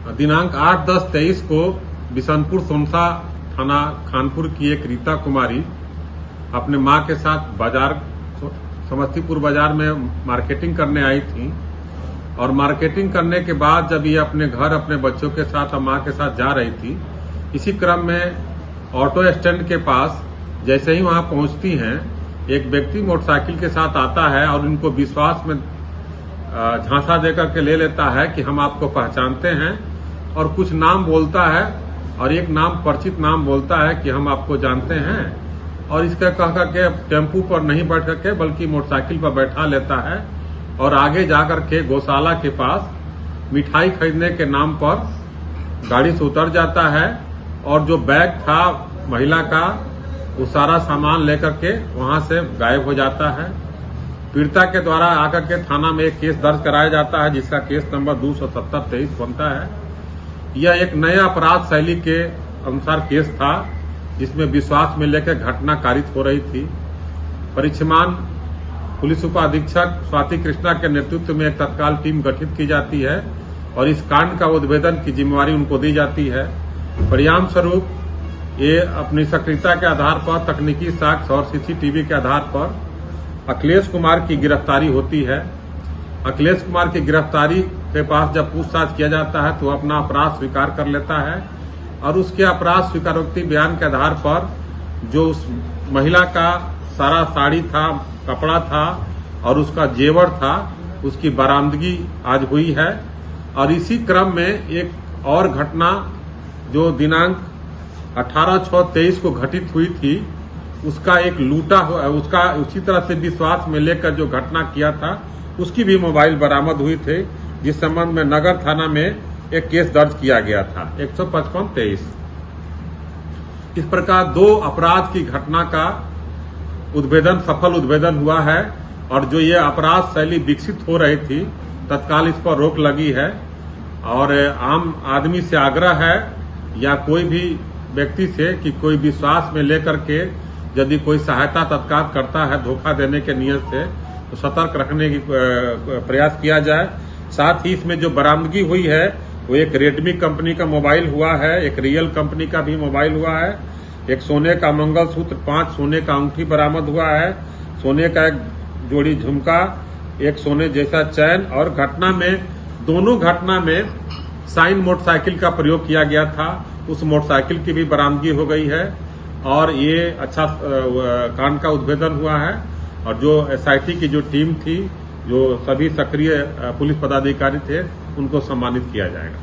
दिनांक 8-10-23 को बिशनपुर सोनसा थाना खानपुर की एक रीता कुमारी अपने मां के साथ बाजार समस्तीपुर बाजार में मार्केटिंग करने आई थी और मार्केटिंग करने के बाद जब ये अपने घर अपने बच्चों के साथ और मां के साथ जा रही थी, इसी क्रम में ऑटो स्टैंड के पास जैसे ही वहां पहुंचती हैं, एक व्यक्ति मोटरसाइकिल के साथ आता है और उनको विश्वास में झांसा देकर के ले लेता है कि हम आपको पहचानते हैं और कुछ नाम बोलता है और एक नाम परिचित नाम बोलता है कि हम आपको जानते हैं और इसका कह करके टेम्पू पर नहीं बैठ करके बल्कि मोटरसाइकिल पर बैठा लेता है और आगे जाकर के गौशाला के पास मिठाई खरीदने के नाम पर गाड़ी से उतर जाता है और जो बैग था महिला का वो सारा सामान लेकर के वहां से गायब हो जाता है। पीड़िता के द्वारा आकर के थाना में एक केस दर्ज कराया जाता है जिसका केस नंबर 270-23 बनता है। यह एक नए अपराध शैली के अनुसार केस था जिसमें विश्वास में लेकर घटना कारित हो रही थी। परिक्षमान पुलिस उपाधीक्षक स्वाति कृष्णा के नेतृत्व में एक तत्काल टीम गठित की जाती है और इस कांड का उद्भेदन की जिम्मेवारी उनको दी जाती है। परिणाम स्वरूप ये अपनी सक्रियता के आधार पर, तकनीकी साक्ष्य और सीसीटीवी के आधार पर अखिलेश कुमार की गिरफ्तारी होती है। अखिलेश कुमार की गिरफ्तारी के पास जब पूछताछ किया जाता है तो अपना अपराध स्वीकार कर लेता है और उसके अपराध स्वीकारोक्ति बयान के आधार पर जो उस महिला का सारा साड़ी था, कपड़ा था और उसका जेवर था, उसकी बरामदगी आज हुई है। और इसी क्रम में एक और घटना जो दिनांक 18/6/23 को घटित हुई थी, उसका एक लूटा उसका उसी तरह से विश्वास में लेकर जो घटना किया था उसकी भी मोबाइल बरामद हुई थे, जिस संबंध में नगर थाना में एक केस दर्ज किया गया था 155-23। इस प्रकार दो अपराध की घटना का उद्भेदन, सफल उद्भेदन हुआ है और जो ये अपराध शैली विकसित हो रही थी तत्काल इस पर रोक लगी है और आम आदमी से आग्रह है या कोई भी व्यक्ति से कि कोई विश्वास में लेकर के यदि कोई सहायता तत्काल करता है धोखा देने के नियत से तो सतर्क रखने की प्रयास किया जाए। साथ ही इसमें जो बरामदगी हुई है वो एक रेडमी कंपनी का मोबाइल हुआ है, एक रियल कंपनी का भी मोबाइल हुआ है, एक सोने का मंगलसूत्र, 5 सोने का अंगूठी बरामद हुआ है, सोने का एक जोड़ी झुमका, एक सोने जैसा चैन और दोनों घटना में साइन मोटरसाइकिल का प्रयोग किया गया था। उस मोटरसाइकिल की भी बरामदगी हो गई है और ये अच्छा कांड का उद्भेदन हुआ है और जो एसआईटी की जो टीम थी, जो सभी सक्रिय पुलिस पदाधिकारी थे, उनको सम्मानित किया जाएगा।